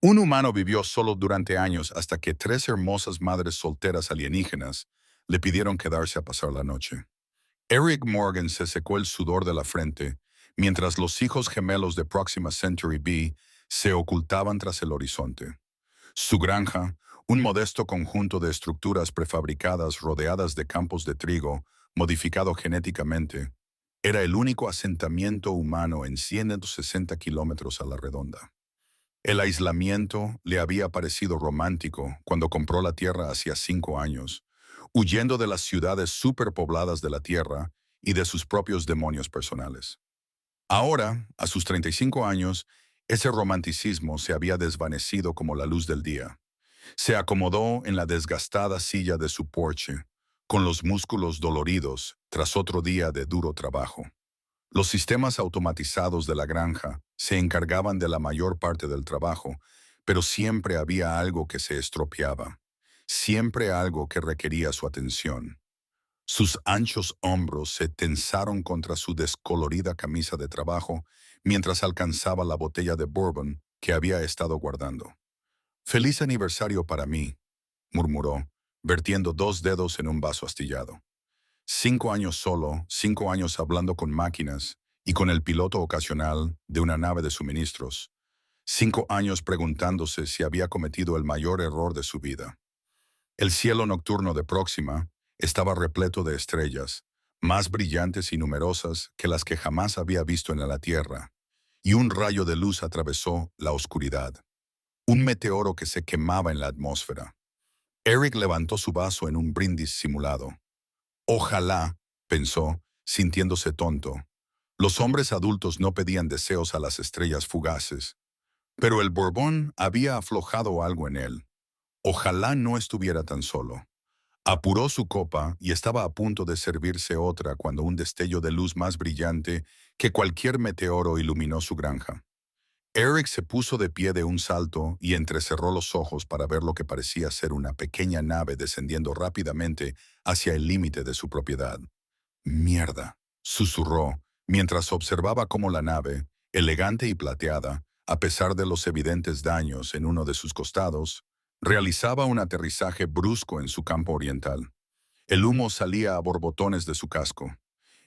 Un humano vivió solo durante años hasta que tres hermosas madres solteras alienígenas le pidieron quedarse a pasar la noche. Eric Morgan se secó el sudor de la frente mientras los hijos gemelos de Proxima Centauri B se ocultaban tras el horizonte. Su granja, un modesto conjunto de estructuras prefabricadas rodeadas de campos de trigo, modificado genéticamente, era el único asentamiento humano en 160 kilómetros a la redonda. El aislamiento le había parecido romántico cuando compró la tierra hacía 5 años, huyendo de las ciudades superpobladas de la tierra y de sus propios demonios personales. Ahora, a sus 35 años, ese romanticismo se había desvanecido como la luz del día. Se acomodó en la desgastada silla de su porche, con los músculos doloridos tras otro día de duro trabajo. Los sistemas automatizados de la granja se encargaban de la mayor parte del trabajo, pero siempre había algo que se estropeaba, siempre algo que requería su atención. Sus anchos hombros se tensaron contra su descolorida camisa de trabajo mientras alcanzaba la botella de bourbon que había estado guardando. «Feliz aniversario para mí», murmuró, vertiendo 2 dedos en un vaso astillado. 5 años solo, 5 años hablando con máquinas y con el piloto ocasional de una nave de suministros. 5 años preguntándose si había cometido el mayor error de su vida. El cielo nocturno de Próxima estaba repleto de estrellas, más brillantes y numerosas que las que jamás había visto en la Tierra, y un rayo de luz atravesó la oscuridad. Un meteoro que se quemaba en la atmósfera. Eric levantó su vaso en un brindis simulado. Ojalá, pensó, sintiéndose tonto. Los hombres adultos no pedían deseos a las estrellas fugaces. Pero el Borbón había aflojado algo en él. Ojalá no estuviera tan solo. Apuró su copa y estaba a punto de servirse otra cuando un destello de luz más brillante que cualquier meteoro iluminó su granja. Eric se puso de pie de un salto y entrecerró los ojos para ver lo que parecía ser una pequeña nave descendiendo rápidamente hacia el límite de su propiedad. «Mierda», susurró, mientras observaba cómo la nave, elegante y plateada, a pesar de los evidentes daños en uno de sus costados, realizaba un aterrizaje brusco en su campo oriental. El humo salía a borbotones de su casco.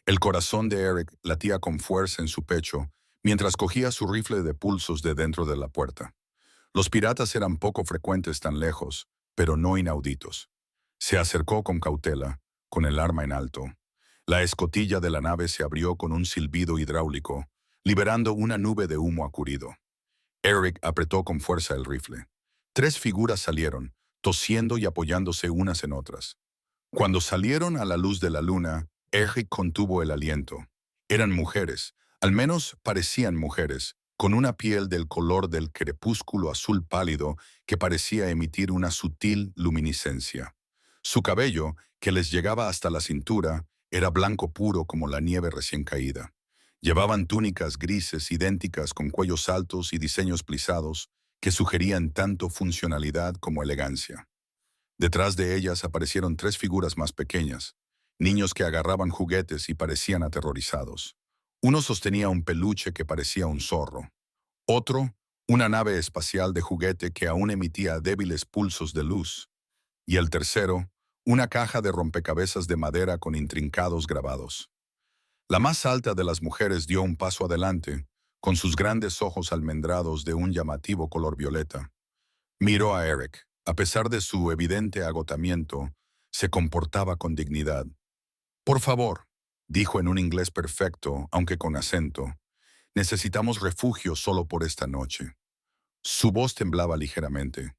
El corazón de Eric latía con fuerza en su pecho mientras cogía su rifle de pulsos de dentro de la puerta. Los piratas eran poco frecuentes tan lejos, pero no inauditos. Se acercó con cautela, con el arma en alto. La escotilla de la nave se abrió con un silbido hidráulico, liberando una nube de humo acurido. Eric apretó con fuerza el rifle. 3 figuras salieron, tosiendo y apoyándose unas en otras. Cuando salieron a la luz de la luna, Eric contuvo el aliento. Eran mujeres, al menos parecían mujeres, con una piel del color del crepúsculo azul pálido que parecía emitir una sutil luminiscencia. Su cabello, que les llegaba hasta la cintura, era blanco puro como la nieve recién caída. Llevaban túnicas grises idénticas con cuellos altos y diseños plisados que sugerían tanto funcionalidad como elegancia. Detrás de ellas aparecieron 3 figuras más pequeñas, niños que agarraban juguetes y parecían aterrorizados. Uno sostenía un peluche que parecía un zorro. Otro, una nave espacial de juguete que aún emitía débiles pulsos de luz. Y el tercero, una caja de rompecabezas de madera con intrincados grabados. La más alta de las mujeres dio un paso adelante, con sus grandes ojos almendrados de un llamativo color violeta. Miró a Eric. A pesar de su evidente agotamiento, se comportaba con dignidad. «Por favor», dijo en un inglés perfecto, aunque con acento, «necesitamos refugio solo por esta noche». Su voz temblaba ligeramente.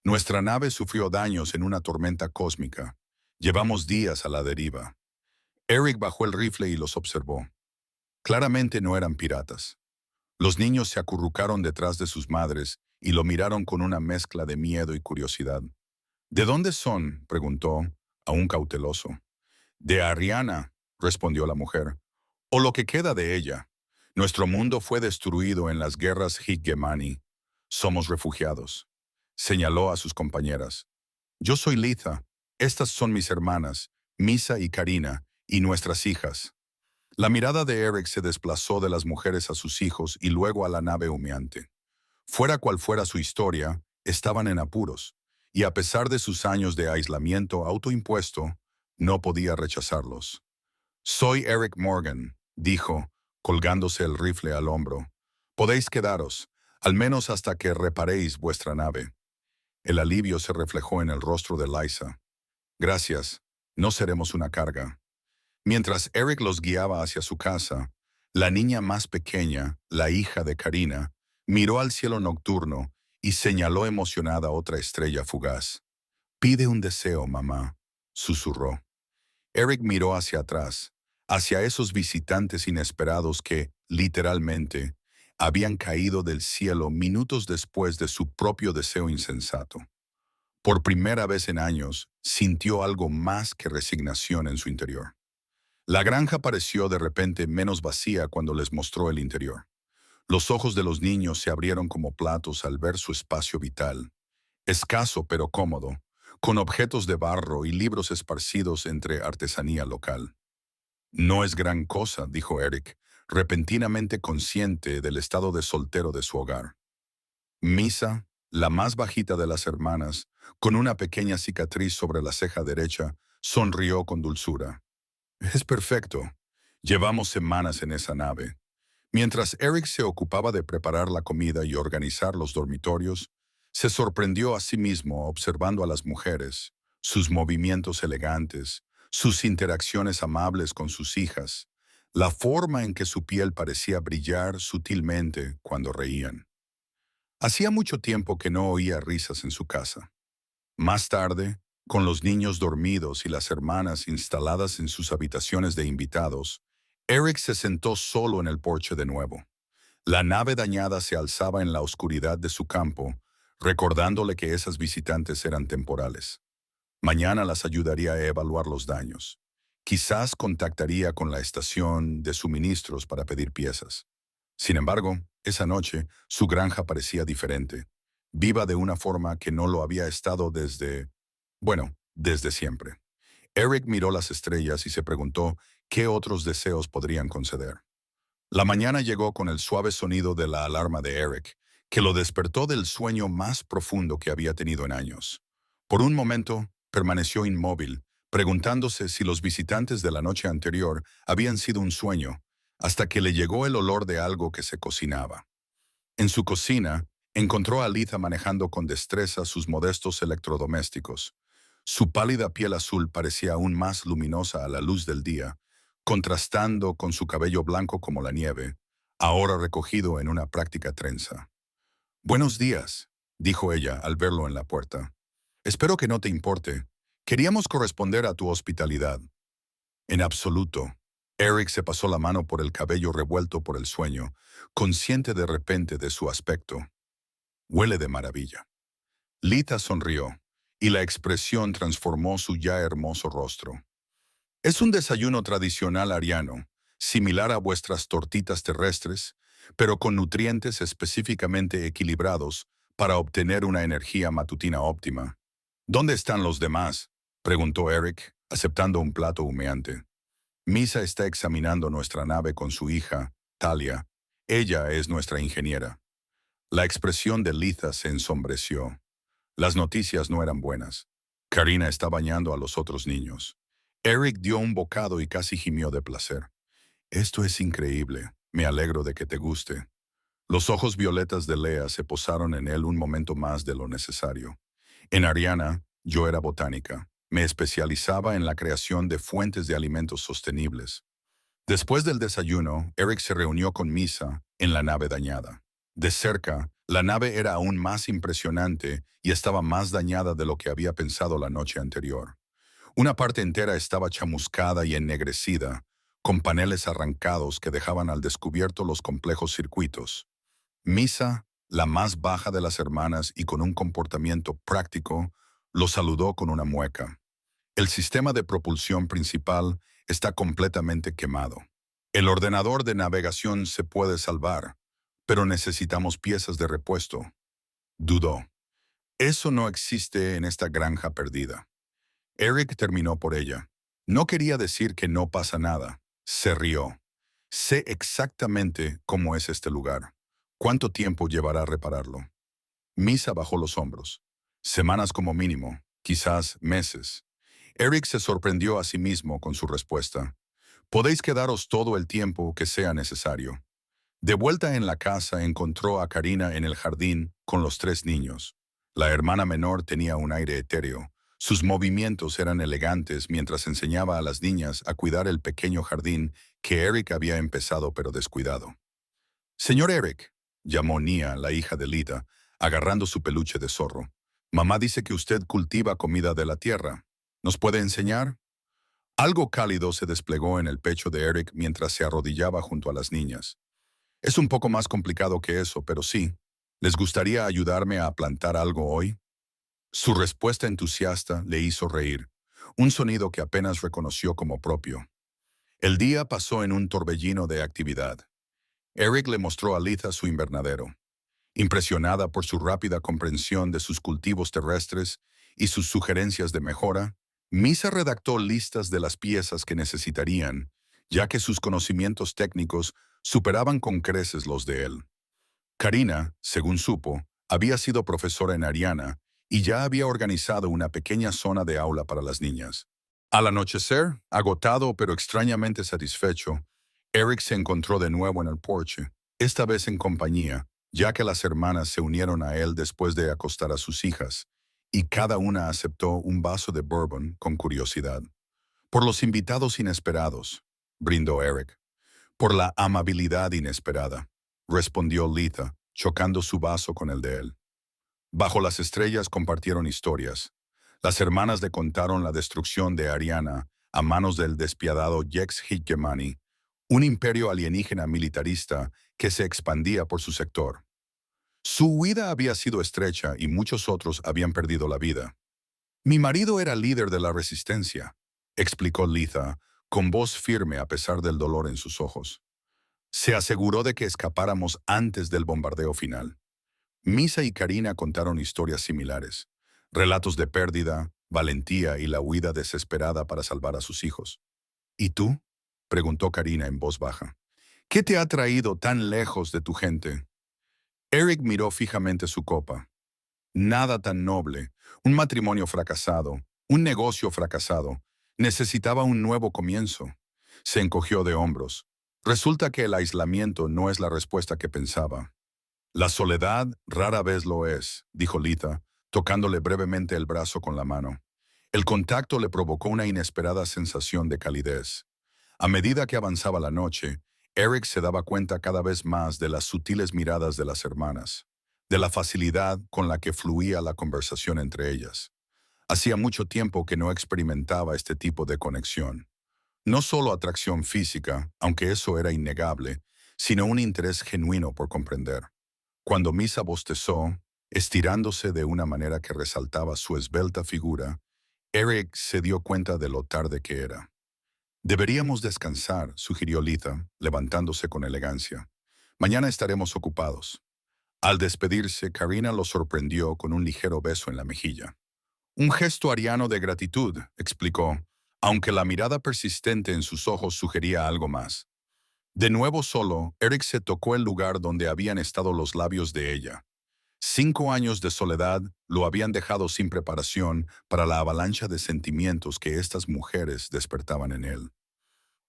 «Nuestra nave sufrió daños en una tormenta cósmica. Llevamos días a la deriva». Eric bajó el rifle y los observó. Claramente no eran piratas. Los niños se acurrucaron detrás de sus madres y lo miraron con una mezcla de miedo y curiosidad. «¿De dónde son?», preguntó, aún cauteloso. «De Ariana», respondió la mujer, «o lo que queda de ella. Nuestro mundo fue destruido en las guerras Higgemani. Somos refugiados». Señaló a sus compañeras. «Yo soy Litha. Estas son mis hermanas, Misa y Karina, y nuestras hijas». La mirada de Eric se desplazó de las mujeres a sus hijos y luego a la nave humeante. Fuera cual fuera su historia, estaban en apuros, y a pesar de sus años de aislamiento autoimpuesto, no podía rechazarlos. Soy Eric Morgan, dijo, colgándose el rifle al hombro. Podéis quedaros, al menos hasta que reparéis vuestra nave. El alivio se reflejó en el rostro de Liza. Gracias, no seremos una carga. Mientras Eric los guiaba hacia su casa, la niña más pequeña, la hija de Karina, miró al cielo nocturno y señaló emocionada otra estrella fugaz. Pide un deseo, mamá, susurró. Eric miró hacia atrás, hacia esos visitantes inesperados que, literalmente, habían caído del cielo minutos después de su propio deseo insensato. Por primera vez en años, sintió algo más que resignación en su interior. La granja pareció de repente menos vacía cuando les mostró el interior. Los ojos de los niños se abrieron como platos al ver su espacio vital, escaso pero cómodo, con objetos de barro y libros esparcidos entre artesanía local. No es gran cosa, dijo Eric, repentinamente consciente del estado de soltero de su hogar. Misa, la más bajita de las hermanas, con una pequeña cicatriz sobre la ceja derecha, sonrió con dulzura. Es perfecto. Llevamos semanas en esa nave. Mientras Eric se ocupaba de preparar la comida y organizar los dormitorios, se sorprendió a sí mismo observando a las mujeres, sus movimientos elegantes, sus interacciones amables con sus hijas, la forma en que su piel parecía brillar sutilmente cuando reían. Hacía mucho tiempo que no oía risas en su casa. Más tarde, con los niños dormidos y las hermanas instaladas en sus habitaciones de invitados, Eric se sentó solo en el porche de nuevo. La nave dañada se alzaba en la oscuridad de su campo, recordándole que esas visitantes eran temporales. Mañana las ayudaría a evaluar los daños. Quizás contactaría con la estación de suministros para pedir piezas. Sin embargo, esa noche, su granja parecía diferente, viva de una forma que no lo había estado desde siempre. Eric miró las estrellas y se preguntó qué otros deseos podrían conceder. La mañana llegó con el suave sonido de la alarma de Eric, que lo despertó del sueño más profundo que había tenido en años. Por un momento, permaneció inmóvil, preguntándose si los visitantes de la noche anterior habían sido un sueño, hasta que le llegó el olor de algo que se cocinaba. En su cocina, encontró a Litha manejando con destreza sus modestos electrodomésticos. Su pálida piel azul parecía aún más luminosa a la luz del día, contrastando con su cabello blanco como la nieve, ahora recogido en una práctica trenza. «Buenos días», dijo ella al verlo en la puerta. «Espero que no te importe. Queríamos corresponder a tu hospitalidad». En absoluto. Eric se pasó la mano por el cabello revuelto por el sueño, consciente de repente de su aspecto. «Huele de maravilla». Lita sonrió, y la expresión transformó su ya hermoso rostro. «Es un desayuno tradicional ariano, similar a vuestras tortitas terrestres, pero con nutrientes específicamente equilibrados para obtener una energía matutina óptima». «¿Dónde están los demás?», preguntó Eric, aceptando un plato humeante. «Misa está examinando nuestra nave con su hija, Talia. Ella es nuestra ingeniera». La expresión de Litha se ensombreció. Las noticias no eran buenas. Karina está bañando a los otros niños. Eric dio un bocado y casi gimió de placer. «Esto es increíble. Me alegro de que te guste». Los ojos violetas de Lea se posaron en él un momento más de lo necesario. En Ariana, yo era botánica. Me especializaba en la creación de fuentes de alimentos sostenibles. Después del desayuno, Eric se reunió con Misa en la nave dañada. De cerca, la nave era aún más impresionante y estaba más dañada de lo que había pensado la noche anterior. Una parte entera estaba chamuscada y ennegrecida, con paneles arrancados que dejaban al descubierto los complejos circuitos. Misa, la más baja de las hermanas y con un comportamiento práctico, lo saludó con una mueca. «El sistema de propulsión principal está completamente quemado. El ordenador de navegación se puede salvar, pero necesitamos piezas de repuesto». Dudó. «Eso no existe en esta granja perdida». Eric terminó por ella. No quería decir que no pasa nada. Se rió. «Sé exactamente cómo es este lugar. ¿Cuánto tiempo llevará repararlo? Misa bajó los hombros. Semanas como mínimo, quizás meses. Eric se sorprendió a sí mismo con su respuesta. Podéis quedaros todo el tiempo que sea necesario. De vuelta en la casa encontró a Karina en el jardín con los tres niños. La hermana menor tenía un aire etéreo. Sus movimientos eran elegantes mientras enseñaba a las niñas a cuidar el pequeño jardín que Eric había empezado pero descuidado. Señor Eric, llamó Nia, la hija de Lita, agarrando su peluche de zorro. Mamá dice que usted cultiva comida de la tierra. ¿Nos puede enseñar? Algo cálido se desplegó en el pecho de Eric mientras se arrodillaba junto a las niñas. Es un poco más complicado que eso, pero sí. ¿Les gustaría ayudarme a plantar algo hoy? Su respuesta entusiasta le hizo reír, un sonido que apenas reconoció como propio. El día pasó en un torbellino de actividad. Eric le mostró a Lita su invernadero. Impresionada por su rápida comprensión de sus cultivos terrestres y sus sugerencias de mejora, Misa redactó listas de las piezas que necesitarían, ya que sus conocimientos técnicos superaban con creces los de él. Karina, según supo, había sido profesora en Ariana y ya había organizado una pequeña zona de aula para las niñas. Al anochecer, agotado pero extrañamente satisfecho, Eric se encontró de nuevo en el porche, esta vez en compañía, ya que las hermanas se unieron a él después de acostar a sus hijas, y cada una aceptó un vaso de bourbon con curiosidad. Por los invitados inesperados, brindó Eric. Por la amabilidad inesperada, respondió Lita, chocando su vaso con el de él. Bajo las estrellas compartieron historias. Las hermanas le contaron la destrucción de Ariana a manos del despiadado Jex Hegemani, un imperio alienígena militarista que se expandía por su sector. Su huida había sido estrecha y muchos otros habían perdido la vida. Mi marido era líder de la resistencia, explicó Lita, con voz firme a pesar del dolor en sus ojos. Se aseguró de que escapáramos antes del bombardeo final. Misa y Karina contaron historias similares, relatos de pérdida, valentía y la huida desesperada para salvar a sus hijos. ¿Y tú? Preguntó Karina en voz baja. ¿Qué te ha traído tan lejos de tu gente? Eric miró fijamente su copa. Nada tan noble, un matrimonio fracasado, un negocio fracasado. Necesitaba un nuevo comienzo. Se encogió de hombros. Resulta que el aislamiento no es la respuesta que pensaba. La soledad rara vez lo es, dijo Lita, tocándole brevemente el brazo con la mano. El contacto le provocó una inesperada sensación de calidez. A medida que avanzaba la noche, Eric se daba cuenta cada vez más de las sutiles miradas de las hermanas, de la facilidad con la que fluía la conversación entre ellas. Hacía mucho tiempo que no experimentaba este tipo de conexión. No solo atracción física, aunque eso era innegable, sino un interés genuino por comprender. Cuando Misa bostezó, estirándose de una manera que resaltaba su esbelta figura, Eric se dio cuenta de lo tarde que era. Deberíamos descansar, sugirió Lita, levantándose con elegancia. Mañana estaremos ocupados. Al despedirse, Karina lo sorprendió con un ligero beso en la mejilla. Un gesto ariano de gratitud, explicó, aunque la mirada persistente en sus ojos sugería algo más. De nuevo solo, Eric se tocó el lugar donde habían estado los labios de ella. 5 años de soledad lo habían dejado sin preparación para la avalancha de sentimientos que estas mujeres despertaban en él.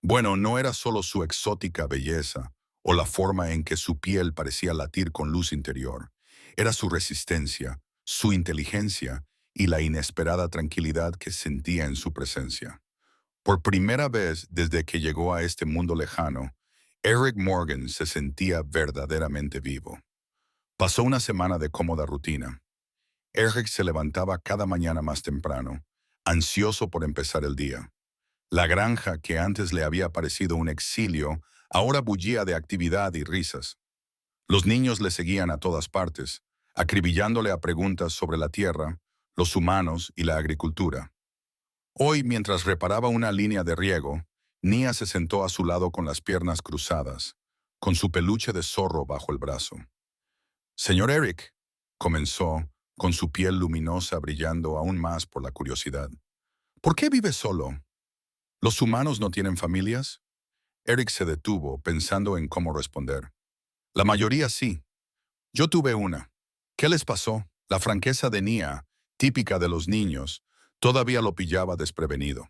Bueno, no era solo su exótica belleza o la forma en que su piel parecía latir con luz interior. Era su resistencia, su inteligencia y la inesperada tranquilidad que sentía en su presencia. Por primera vez desde que llegó a este mundo lejano, Eric Morgan se sentía verdaderamente vivo. Pasó una semana de cómoda rutina. Eric se levantaba cada mañana más temprano, ansioso por empezar el día. La granja, que antes le había parecido un exilio, ahora bullía de actividad y risas. Los niños le seguían a todas partes, acribillándole a preguntas sobre la tierra, los humanos y la agricultura. Hoy, mientras reparaba una línea de riego, Nia se sentó a su lado con las piernas cruzadas, con su peluche de zorro bajo el brazo. Señor Eric, comenzó, con su piel luminosa brillando aún más por la curiosidad. ¿Por qué vive solo? ¿Los humanos no tienen familias? Eric se detuvo, pensando en cómo responder. La mayoría sí, Yo tuve una. ¿Qué les pasó? La franqueza de Nia, típica de los niños, todavía lo pillaba desprevenido.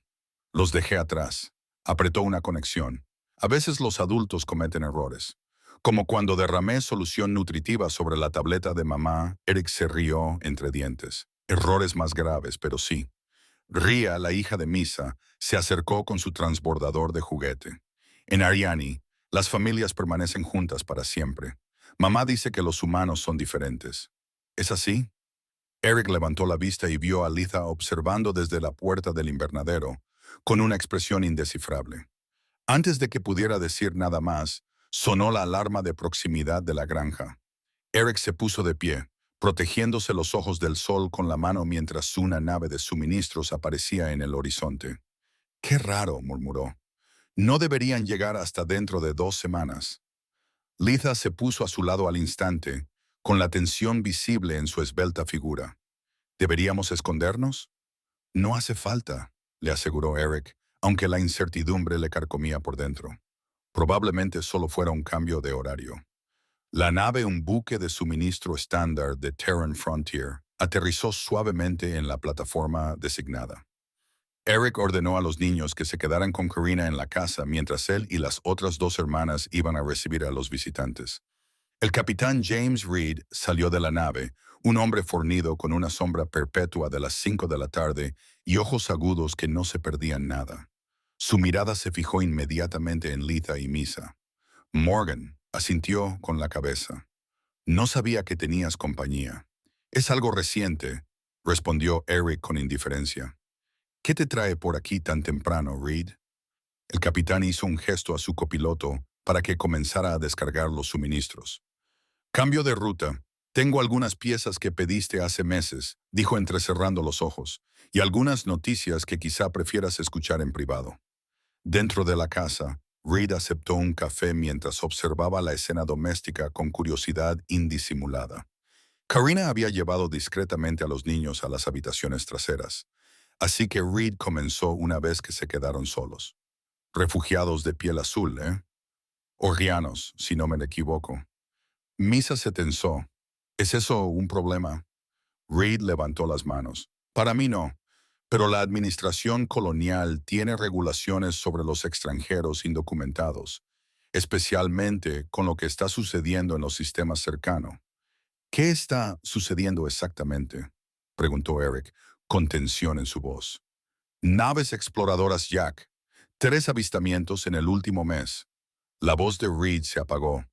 Los dejé atrás. Apretó una conexión. A veces los adultos cometen errores. Como cuando derramé solución nutritiva sobre la tableta de mamá, Eric se rió entre dientes. Errores más graves, pero sí. Ria, la hija de Misa, se acercó con su transbordador de juguete. En Ariani, las familias permanecen juntas para siempre. Mamá dice que los humanos son diferentes. ¿Es así? Eric levantó la vista y vio a Litha observando desde la puerta del invernadero, con una expresión indescifrable. Antes de que pudiera decir nada más, sonó la alarma de proximidad de la granja. Eric se puso de pie, protegiéndose los ojos del sol con la mano mientras una nave de suministros aparecía en el horizonte. «Qué raro», murmuró. «No deberían llegar hasta dentro de 2 semanas». Litha se puso a su lado al instante, con la tensión visible en su esbelta figura. ¿Deberíamos escondernos? No hace falta, le aseguró Eric, aunque la incertidumbre le carcomía por dentro. Probablemente solo fuera un cambio de horario. La nave, un buque de suministro estándar de Terran Frontier, aterrizó suavemente en la plataforma designada. Eric ordenó a los niños que se quedaran con Karina en la casa mientras él y las otras 2 hermanas iban a recibir a los visitantes. El capitán James Reed salió de la nave, un hombre fornido con una sombra perpetua de las 5 de la tarde y ojos agudos que no se perdían nada. Su mirada se fijó inmediatamente en Litha y Misa. Morgan asintió con la cabeza. «No sabía que tenías compañía». «Es algo reciente», respondió Eric con indiferencia. «¿Qué te trae por aquí tan temprano, Reed?» El capitán hizo un gesto a su copiloto para que comenzara a descargar los suministros. «Cambio de ruta. Tengo algunas piezas que pediste hace meses», dijo entrecerrando los ojos, «y algunas noticias que quizá prefieras escuchar en privado». Dentro de la casa, Reed aceptó un café mientras observaba la escena doméstica con curiosidad indisimulada. Karina había llevado discretamente a los niños a las habitaciones traseras, así que Reed comenzó una vez que se quedaron solos. «Refugiados de piel azul, ¿eh? Orgianos, si no me equivoco». Misa se tensó. «¿Es eso un problema?» Reed levantó las manos. «Para mí no, pero la administración colonial tiene regulaciones sobre los extranjeros indocumentados, especialmente con lo que está sucediendo en los sistemas cercanos». «¿Qué está sucediendo exactamente?», preguntó Eric, con tensión en su voz. «Naves exploradoras Jack. 3 avistamientos en el último mes». La voz de Reed se apagó.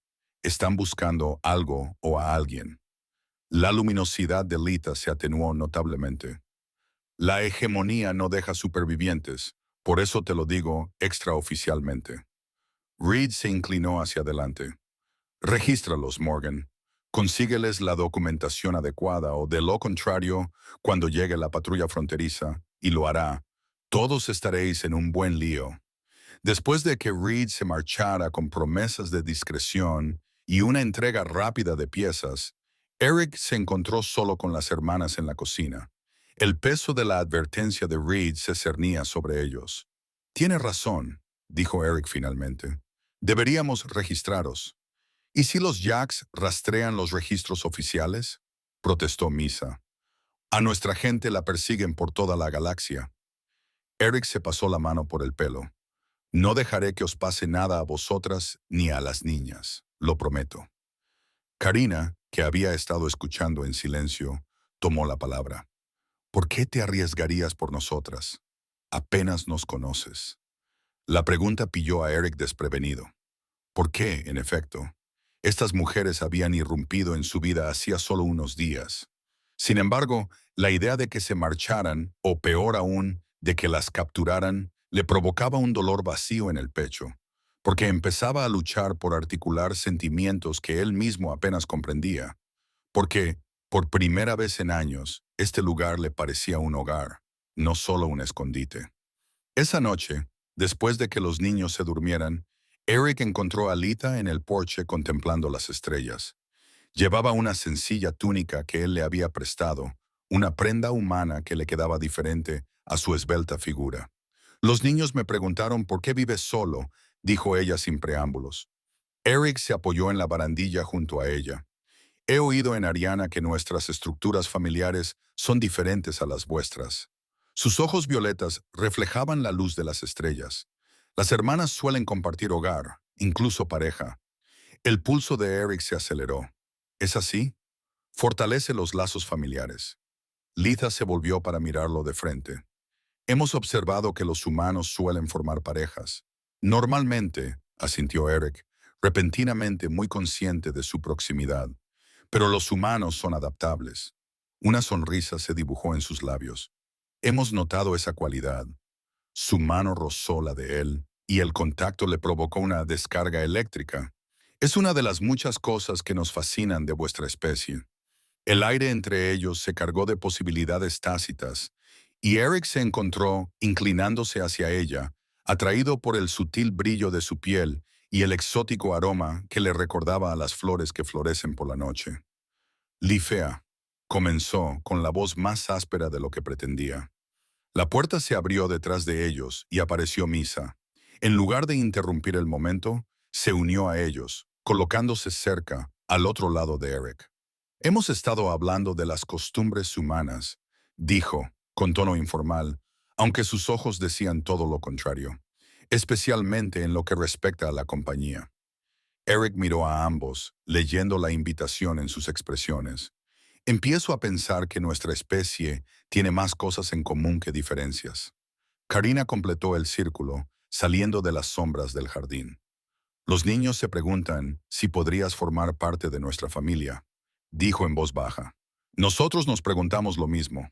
«Están buscando algo o a alguien». La luminosidad de Litha se atenuó notablemente. «La hegemonía no deja supervivientes, por eso te lo digo extraoficialmente». Reed se inclinó hacia adelante. «Regístralos, Morgan. Consígueles la documentación adecuada o, de lo contrario, cuando llegue la patrulla fronteriza, y lo hará, todos estaréis en un buen lío». Después de que Reed se marchara con promesas de discreción y una entrega rápida de piezas, Eric se encontró solo con las hermanas en la cocina. El peso de la advertencia de Reed se cernía sobre ellos. «Tiene razón», dijo Eric finalmente. «Deberíamos registraros». «¿Y si los Jacks rastrean los registros oficiales?», protestó Misa. «A nuestra gente la persiguen por toda la galaxia». Eric se pasó la mano por el pelo. «No dejaré que os pase nada a vosotras ni a las niñas, lo prometo». Karina, que había estado escuchando en silencio, tomó la palabra. «¿Por qué te arriesgarías por nosotras? Apenas nos conoces». La pregunta pilló a Eric desprevenido. ¿Por qué, en efecto? Estas mujeres habían irrumpido en su vida hacía solo unos días. Sin embargo, la idea de que se marcharan, o peor aún, de que las capturaran, le provocaba un dolor vacío en el pecho, porque empezaba a luchar por articular sentimientos que él mismo apenas comprendía, porque, por primera vez en años, este lugar le parecía un hogar, no solo un escondite. Esa noche, después de que los niños se durmieran, Eric encontró a Litha en el porche contemplando las estrellas. Llevaba una sencilla túnica que él le había prestado, una prenda humana que le quedaba diferente a su esbelta figura. «Los niños me preguntaron por qué vives solo», dijo ella sin preámbulos. Eric se apoyó en la barandilla junto a ella. He oído en Ariana que nuestras estructuras familiares son diferentes a las vuestras. Sus ojos violetas reflejaban la luz de las estrellas. Las hermanas suelen compartir hogar, incluso pareja. El pulso de Eric se aceleró. ¿Es así? Fortalece los lazos familiares. Litha se volvió para mirarlo de frente. Hemos observado que los humanos suelen formar parejas. Normalmente, asintió Eric, repentinamente muy consciente de su proximidad. Pero los humanos son adaptables. Una sonrisa se dibujó en sus labios. Hemos notado esa cualidad. Su mano rozó la de él, y el contacto le provocó una descarga eléctrica. Es una de las muchas cosas que nos fascinan de vuestra especie. El aire entre ellos se cargó de posibilidades tácitas, y Eric se encontró inclinándose hacia ella, atraído por el sutil brillo de su piel y el exótico aroma que le recordaba a las flores que florecen por la noche. Lifea, comenzó con la voz más áspera de lo que pretendía. La puerta se abrió detrás de ellos y apareció Misa. En lugar de interrumpir el momento, se unió a ellos, colocándose cerca, al otro lado de Eric. Hemos estado hablando de las costumbres humanas, dijo, con tono informal, aunque sus ojos decían todo lo contrario, especialmente en lo que respecta a la compañía. Eric miró a ambos, leyendo la invitación en sus expresiones. Empiezo a pensar que nuestra especie tiene más cosas en común que diferencias. Karina completó el círculo, saliendo de las sombras del jardín. Los niños se preguntan si podrías formar parte de nuestra familia, dijo en voz baja. Nosotros nos preguntamos lo mismo.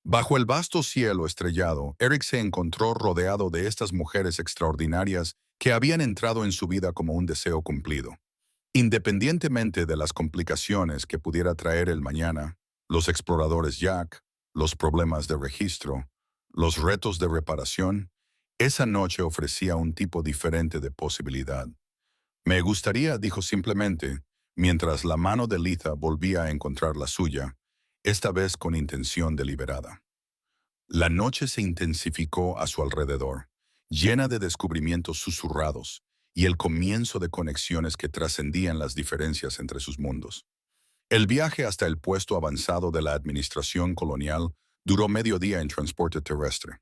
Bajo el vasto cielo estrellado, Eric se encontró rodeado de estas mujeres extraordinarias que habían entrado en su vida como un deseo cumplido. Independientemente de las complicaciones que pudiera traer el mañana, los exploradores Jack, los problemas de registro, los retos de reparación, esa noche ofrecía un tipo diferente de posibilidad. Me gustaría, dijo simplemente, mientras la mano de Litha volvía a encontrar la suya, esta vez con intención deliberada. La noche se intensificó a su alrededor, llena de descubrimientos susurrados y el comienzo de conexiones que trascendían las diferencias entre sus mundos. El viaje hasta el puesto avanzado de la administración colonial duró medio día en transporte terrestre.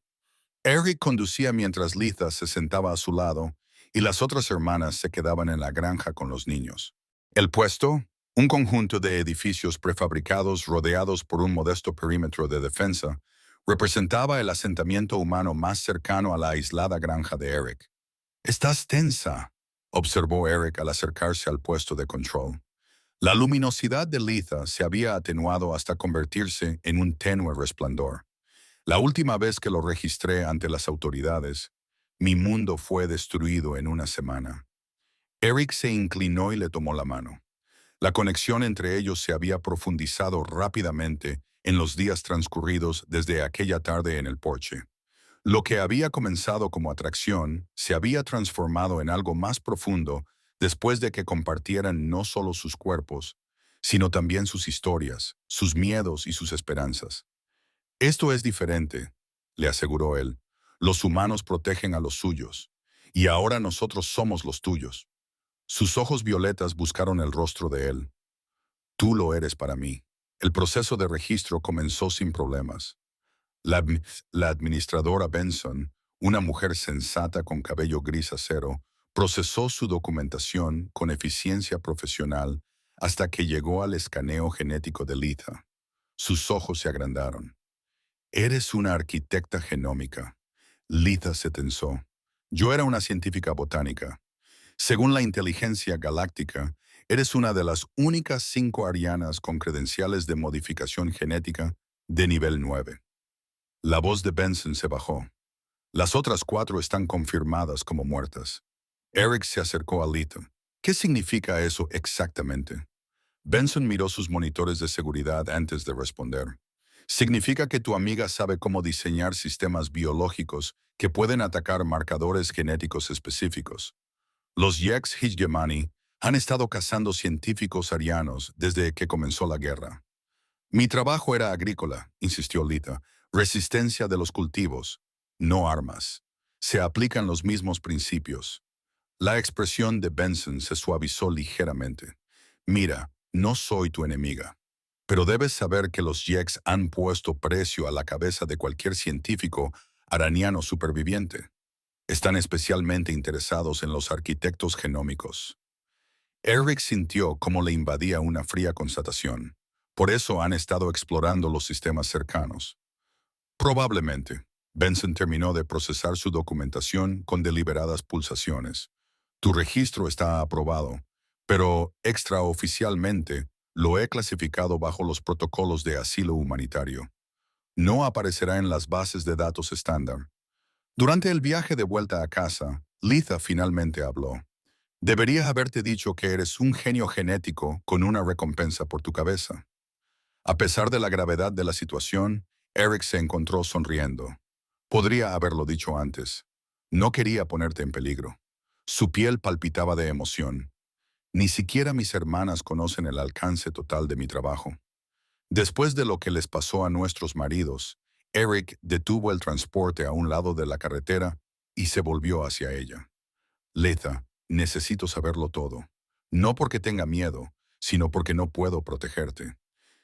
Eric conducía mientras Litha se sentaba a su lado y las otras hermanas se quedaban en la granja con los niños. El puesto, un conjunto de edificios prefabricados rodeados por un modesto perímetro de defensa, representaba el asentamiento humano más cercano a la aislada granja de Eric. «Estás tensa», observó Eric al acercarse al puesto de control. La luminosidad de Litha se había atenuado hasta convertirse en un tenue resplandor. La última vez que lo registré ante las autoridades, mi mundo fue destruido en una semana. Eric se inclinó y le tomó la mano. La conexión entre ellos se había profundizado rápidamente en los días transcurridos desde aquella tarde en el porche. Lo que había comenzado como atracción se había transformado en algo más profundo después de que compartieran no solo sus cuerpos, sino también sus historias, sus miedos y sus esperanzas. Esto es diferente, le aseguró él. Los humanos protegen a los suyos, y ahora nosotros somos los tuyos. Sus ojos violetas buscaron el rostro de él. Tú lo eres para mí. El proceso de registro comenzó sin problemas. La administradora Benson, una mujer sensata con cabello gris acero, procesó su documentación con eficiencia profesional hasta que llegó al escaneo genético de Litha. Sus ojos se agrandaron. Eres una arquitecta genómica. Litha se tensó. Yo era una científica botánica. Según la inteligencia galáctica, eres una de las únicas 5 arianas con credenciales de modificación genética de nivel 9. La voz de Benson se bajó. Las otras 4 están confirmadas como muertas. Eric se acercó a Litha. ¿Qué significa eso exactamente? Benson miró sus monitores de seguridad antes de responder. Significa que tu amiga sabe cómo diseñar sistemas biológicos que pueden atacar marcadores genéticos específicos. Los Yex Hijgemani han estado cazando científicos arianos desde que comenzó la guerra. Mi trabajo era agrícola, insistió Litha, resistencia de los cultivos, no armas. Se aplican los mismos principios. La expresión de Benson se suavizó ligeramente. Mira, No soy tu enemiga. Pero debes saber que los Yeks han puesto precio a la cabeza de cualquier científico araniano superviviente. Están especialmente interesados en los arquitectos genómicos. Eric sintió cómo le invadía una fría constatación. Por eso han estado explorando los sistemas cercanos. Probablemente. Benson terminó de procesar su documentación con deliberadas pulsaciones. Tu registro está aprobado, pero extraoficialmente lo he clasificado bajo los protocolos de asilo humanitario. No aparecerá en las bases de datos estándar. Durante el viaje de vuelta a casa, Litha finalmente habló. Debería haberte dicho que eres un genio genético con una recompensa por tu cabeza. A pesar de la gravedad de la situación, Eric se encontró sonriendo. Podría haberlo dicho antes. No quería ponerte en peligro. Su piel palpitaba de emoción. Ni siquiera mis hermanas conocen el alcance total de mi trabajo. Después de lo que les pasó a nuestros maridos, Eric detuvo el transporte a un lado de la carretera y se volvió hacia ella. Letha, necesito saberlo todo. No porque tenga miedo, sino porque no puedo protegerte.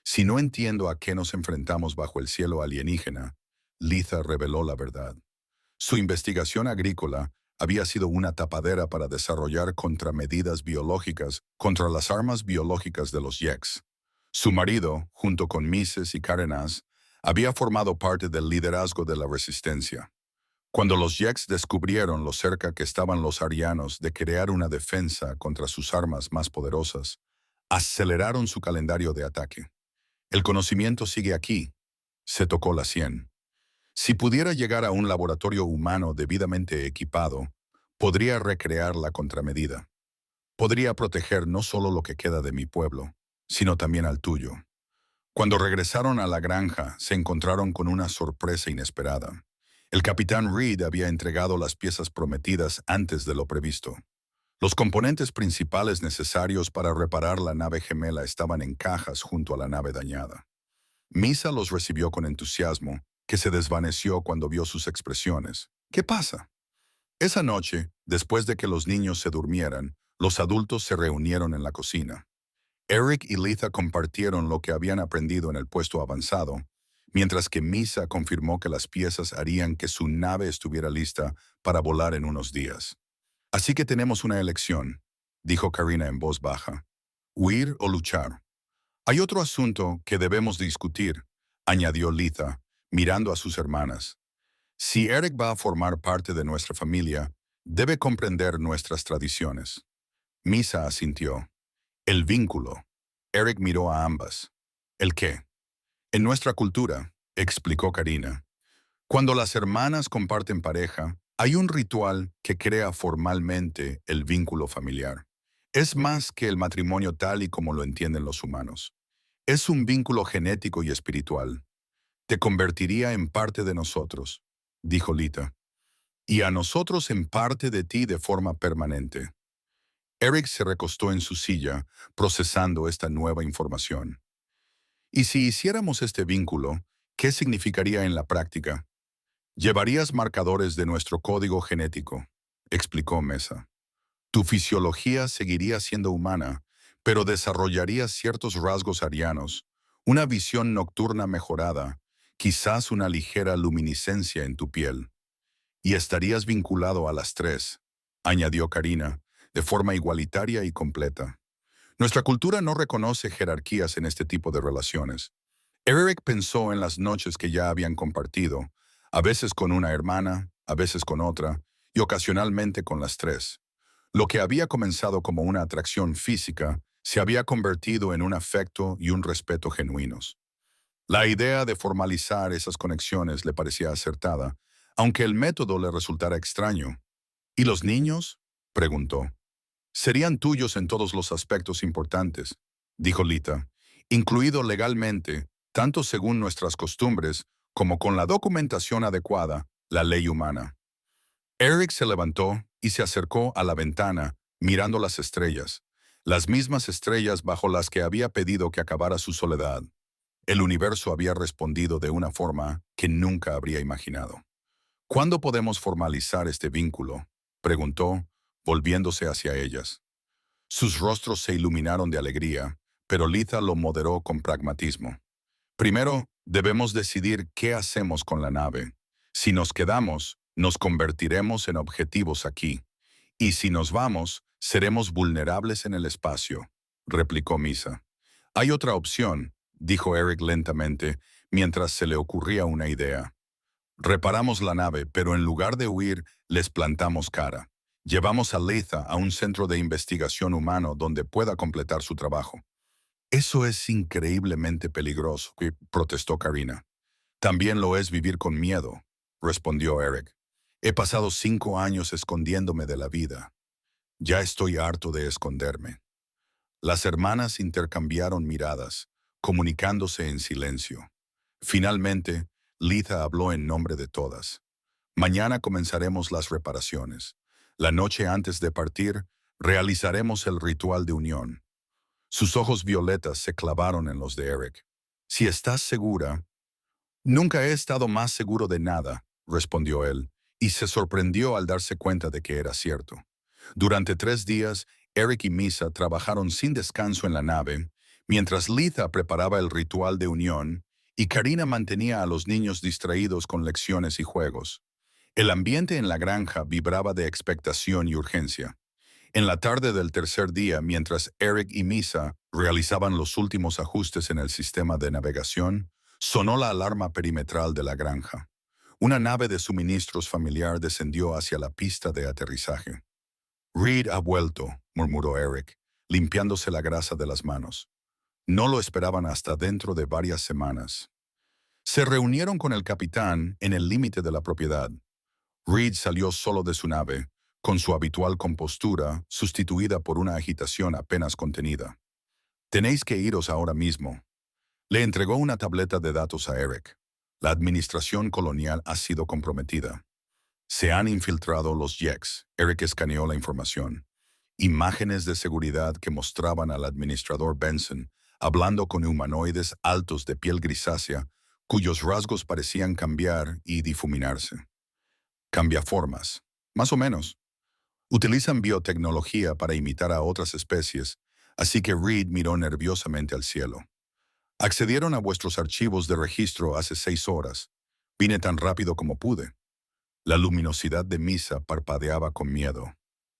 Si no entiendo a qué nos enfrentamos bajo el cielo alienígena, Litha reveló la verdad. Su investigación agrícola había sido una tapadera para desarrollar contramedidas biológicas contra las armas biológicas de los Yeks. Su marido, junto con Mises y Carenas, había formado parte del liderazgo de la resistencia. Cuando los Yeks descubrieron lo cerca que estaban los arianos de crear una defensa contra sus armas más poderosas, aceleraron su calendario de ataque. El conocimiento sigue aquí. Se tocó la sien. Si pudiera llegar a un laboratorio humano debidamente equipado, podría recrear la contramedida. Podría proteger no solo lo que queda de mi pueblo, sino también al tuyo. Cuando regresaron a la granja, se encontraron con una sorpresa inesperada. El capitán Reed había entregado las piezas prometidas antes de lo previsto. Los componentes principales necesarios para reparar la nave gemela estaban en cajas junto a la nave dañada. Misa los recibió con entusiasmo, que se desvaneció cuando vio sus expresiones. ¿Qué pasa? Esa noche, después de que los niños se durmieran, los adultos se reunieron en la cocina. Eric y Litha compartieron lo que habían aprendido en el puesto avanzado, mientras que Misa confirmó que las piezas harían que su nave estuviera lista para volar en unos días. Así que tenemos una elección, dijo Karina en voz baja. Huir o luchar. Hay otro asunto que debemos discutir, añadió Litha, mirando a sus hermanas. Si Eric va a formar parte de nuestra familia, debe comprender nuestras tradiciones. Misa asintió. El vínculo. Eric miró a ambas. ¿El qué? En nuestra cultura, explicó Karina, cuando las hermanas comparten pareja, hay un ritual que crea formalmente el vínculo familiar. Es más que el matrimonio tal y como lo entienden los humanos. Es un vínculo genético y espiritual. Te convertiría en parte de nosotros, dijo Lita, y a nosotros en parte de ti de forma permanente. Eric se recostó en su silla, procesando esta nueva información. ¿Y si hiciéramos este vínculo, qué significaría en la práctica? Llevarías marcadores de nuestro código genético, explicó Mesa. Tu fisiología seguiría siendo humana, pero desarrollarías ciertos rasgos arianos, una visión nocturna mejorada, quizás una ligera luminiscencia en tu piel. Y estarías vinculado a las tres, añadió Karina, de forma igualitaria y completa. Nuestra cultura no reconoce jerarquías en este tipo de relaciones. Eric pensó en las noches que ya habían compartido, a veces con una hermana, a veces con otra, y ocasionalmente con las tres. Lo que había comenzado como una atracción física se había convertido en un afecto y un respeto genuinos. La idea de formalizar esas conexiones le parecía acertada, aunque el método le resultara extraño. ¿Y los niños? Preguntó. Serían tuyos en todos los aspectos importantes, dijo Lita, incluido legalmente, tanto según nuestras costumbres como con la documentación adecuada, la ley humana. Eric se levantó y se acercó a la ventana, mirando las estrellas, las mismas estrellas bajo las que había pedido que acabara su soledad. El universo había respondido de una forma que nunca habría imaginado. ¿Cuándo podemos formalizar este vínculo?, preguntó, volviéndose hacia ellas. Sus rostros se iluminaron de alegría, pero Litha lo moderó con pragmatismo. Primero, debemos decidir qué hacemos con la nave. Si nos quedamos, nos convertiremos en objetivos aquí. Y si nos vamos, seremos vulnerables en el espacio, replicó Misa. Hay otra opción, dijo Eric lentamente, mientras se le ocurría una idea. Reparamos la nave, pero en lugar de huir, les plantamos cara. Llevamos a Letha a un centro de investigación humano donde pueda completar su trabajo. Eso es increíblemente peligroso, protestó Karina. También lo es vivir con miedo, respondió Eric. He pasado 5 años escondiéndome de la vida. Ya estoy harto de esconderme. Las hermanas intercambiaron miradas, comunicándose en silencio. Finalmente, Litha habló en nombre de todas. Mañana comenzaremos las reparaciones. La noche antes de partir, realizaremos el ritual de unión. Sus ojos violetas se clavaron en los de Eric. Si estás segura. Nunca he estado más seguro de nada, respondió él, y se sorprendió al darse cuenta de que era cierto. Durante 3 días, Eric y Misa trabajaron sin descanso en la nave, mientras Litha preparaba el ritual de unión y Karina mantenía a los niños distraídos con lecciones y juegos. El ambiente en la granja vibraba de expectación y urgencia. En la tarde del tercer día, mientras Eric y Misa realizaban los últimos ajustes en el sistema de navegación, sonó la alarma perimetral de la granja. Una nave de suministros familiar descendió hacia la pista de aterrizaje. Reed ha vuelto, murmuró Eric, limpiándose la grasa de las manos. No lo esperaban hasta dentro de varias semanas. Se reunieron con el capitán en el límite de la propiedad. Reed salió solo de su nave, con su habitual compostura, sustituida por una agitación apenas contenida. Tenéis que iros ahora mismo. Le entregó una tableta de datos a Eric. La administración colonial ha sido comprometida. Se han infiltrado los Yex. Eric escaneó la información. Imágenes de seguridad que mostraban al administrador Benson hablando con humanoides altos de piel grisácea, cuyos rasgos parecían cambiar y difuminarse. Cambiaformas. Más o menos. Utilizan biotecnología para imitar a otras especies, así que Reed miró nerviosamente al cielo. Accedieron a vuestros archivos de registro hace 6 horas. Vine tan rápido como pude. La luminosidad de Misa parpadeaba con miedo.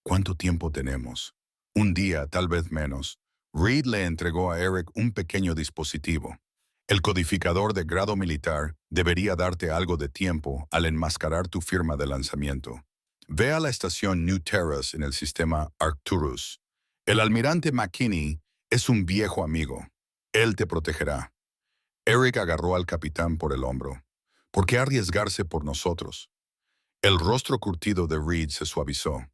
¿Cuánto tiempo tenemos? Un día, tal vez menos. Reed le entregó a Eric un pequeño dispositivo. El codificador de grado militar debería darte algo de tiempo al enmascarar tu firma de lanzamiento. Ve a la estación New Terrace en el sistema Arcturus. El almirante McKinney es un viejo amigo. Él te protegerá. Eric agarró al capitán por el hombro. ¿Por qué arriesgarse por nosotros? El rostro curtido de Reed se suavizó.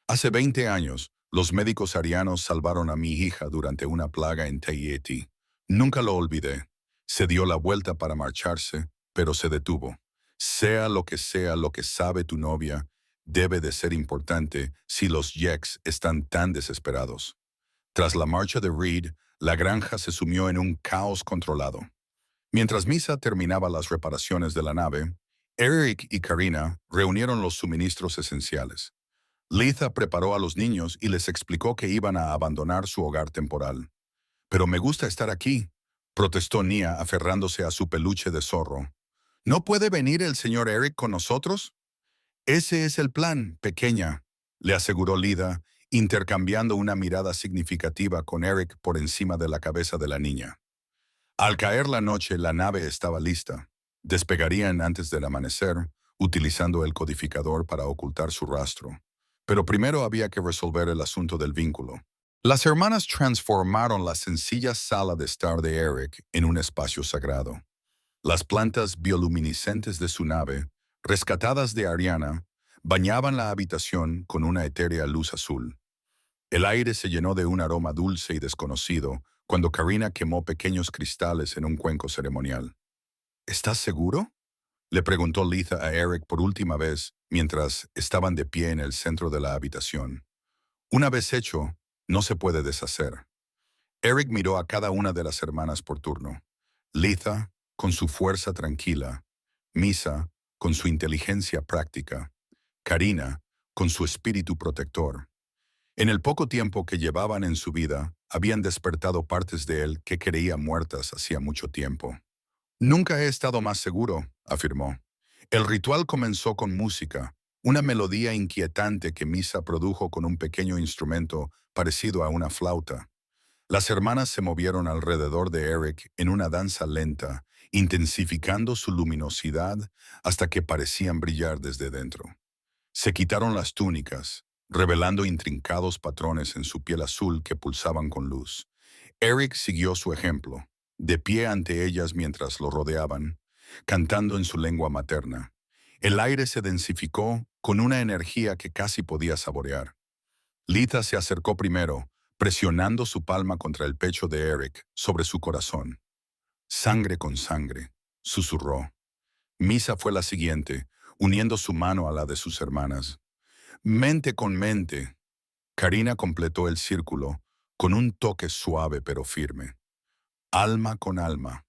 Hace 20 años, los médicos arianos salvaron a mi hija durante una plaga en Tahiti. Nunca lo olvidé. Se dio la vuelta para marcharse, pero se detuvo. Sea lo que sabe tu novia, debe de ser importante si los Yex están tan desesperados. Tras la marcha de Reed, la granja se sumió en un caos controlado. Mientras Misa terminaba las reparaciones de la nave, Eric y Karina reunieron los suministros esenciales. Litha preparó a los niños y les explicó que iban a abandonar su hogar temporal. «Pero me gusta estar aquí», protestó Nia aferrándose a su peluche de zorro. «¿No puede venir el señor Eric con nosotros?» «Ese es el plan, pequeña», le aseguró Lida, intercambiando una mirada significativa con Eric por encima de la cabeza de la niña. Al caer la noche, la nave estaba lista. Despegarían antes del amanecer, utilizando el codificador para ocultar su rastro. Pero primero había que resolver el asunto del vínculo. Las hermanas transformaron la sencilla sala de estar de Eric en un espacio sagrado. Las plantas bioluminiscentes de su nave, rescatadas de Ariana, bañaban la habitación con una etérea luz azul. El aire se llenó de un aroma dulce y desconocido cuando Karina quemó pequeños cristales en un cuenco ceremonial. «¿Estás seguro?», le preguntó Litha a Eric por última vez mientras estaban de pie en el centro de la habitación. Una vez hecho, no se puede deshacer. Eric miró a cada una de las hermanas por turno. Litha, con su fuerza tranquila. Misa, con su inteligencia práctica. Karina, con su espíritu protector. En el poco tiempo que llevaban en su vida, habían despertado partes de él que creía muertas hacía mucho tiempo. Nunca he estado más seguro, afirmó. El ritual comenzó con música, una melodía inquietante que Misa produjo con un pequeño instrumento parecido a una flauta. Las hermanas se movieron alrededor de Eric en una danza lenta, intensificando su luminosidad hasta que parecían brillar desde dentro. Se quitaron las túnicas, revelando intrincados patrones en su piel azul que pulsaban con luz. Eric siguió su ejemplo, de pie ante ellas mientras lo rodeaban, cantando en su lengua materna. El aire se densificó con una energía que casi podía saborear. Lita se acercó primero, presionando su palma contra el pecho de Eric sobre su corazón. Sangre con sangre, susurró. Misa fue la siguiente, uniendo su mano a la de sus hermanas. Mente con mente. Karina completó el círculo con un toque suave pero firme. Alma con alma.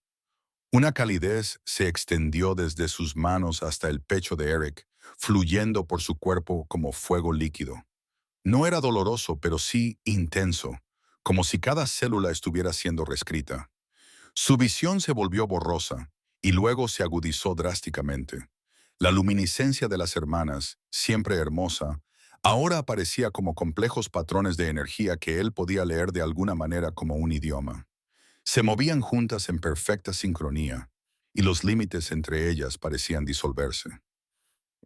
Una calidez se extendió desde sus manos hasta el pecho de Eric, fluyendo por su cuerpo como fuego líquido. No era doloroso, pero sí intenso, como si cada célula estuviera siendo reescrita. Su visión se volvió borrosa y luego se agudizó drásticamente. La luminiscencia de las hermanas, siempre hermosa, ahora aparecía como complejos patrones de energía que él podía leer de alguna manera como un idioma. Se movían juntas en perfecta sincronía, y los límites entre ellas parecían disolverse.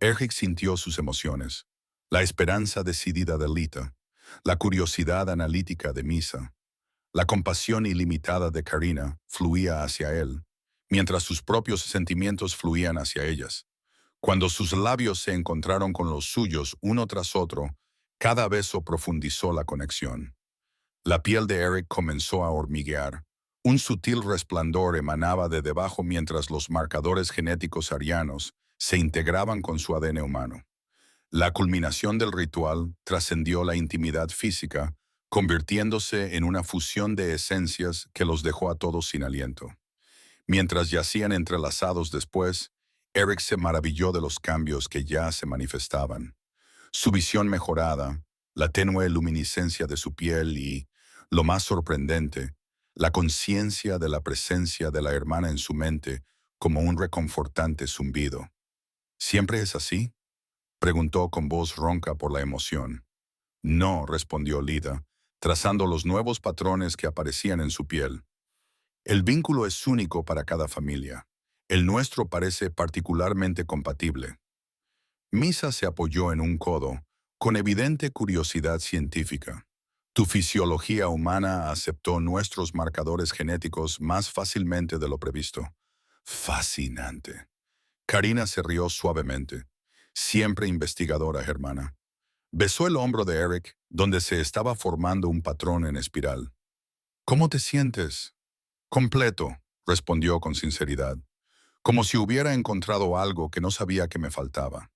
Eric sintió sus emociones, la esperanza decidida de Lita, la curiosidad analítica de Misa. La compasión ilimitada de Karina fluía hacia él, mientras sus propios sentimientos fluían hacia ellas. Cuando sus labios se encontraron con los suyos uno tras otro, cada beso profundizó la conexión. La piel de Eric comenzó a hormiguear. Un sutil resplandor emanaba de debajo mientras los marcadores genéticos arianos se integraban con su ADN humano. La culminación del ritual trascendió la intimidad física, convirtiéndose en una fusión de esencias que los dejó a todos sin aliento. Mientras yacían entrelazados después, Eric se maravilló de los cambios que ya se manifestaban. Su visión mejorada, la tenue luminiscencia de su piel y, lo más sorprendente, la conciencia de la presencia de la hermana en su mente como un reconfortante zumbido. ¿Siempre es así?, preguntó con voz ronca por la emoción. No, respondió Lida, trazando los nuevos patrones que aparecían en su piel. El vínculo es único para cada familia. El nuestro parece particularmente compatible. Misa se apoyó en un codo, con evidente curiosidad científica. Tu fisiología humana aceptó nuestros marcadores genéticos más fácilmente de lo previsto. Fascinante. Karina se rió suavemente. Siempre investigadora, hermana. Besó el hombro de Eric, donde se estaba formando un patrón en espiral. ¿Cómo te sientes? Completo, respondió con sinceridad, como si hubiera encontrado algo que no sabía que me faltaba.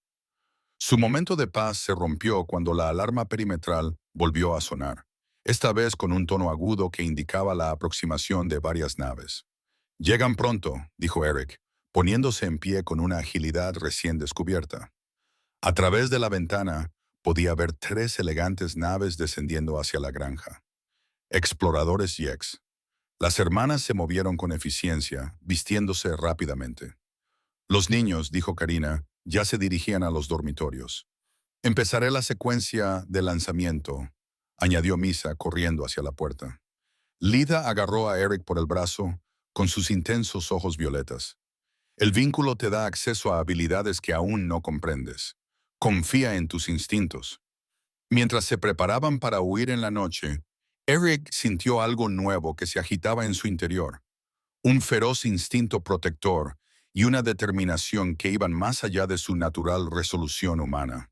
Su momento de paz se rompió cuando la alarma perimetral volvió a sonar, esta vez con un tono agudo que indicaba la aproximación de varias naves. Llegan pronto, dijo Eric, poniéndose en pie con una agilidad recién descubierta. A través de la ventana podía ver 3 elegantes naves descendiendo hacia la granja. Exploradores Yex. Las hermanas se movieron con eficiencia, vistiéndose rápidamente. Los niños, dijo Karina, ya se dirigían a los dormitorios. Empezaré la secuencia de lanzamiento, añadió Misa corriendo hacia la puerta. Lida agarró a Eric por el brazo con sus intensos ojos violetas. El vínculo te da acceso a habilidades que aún no comprendes. Confía en tus instintos. Mientras se preparaban para huir en la noche, Eric sintió algo nuevo que se agitaba en su interior. Un feroz instinto protector y una determinación que iban más allá de su natural resolución humana.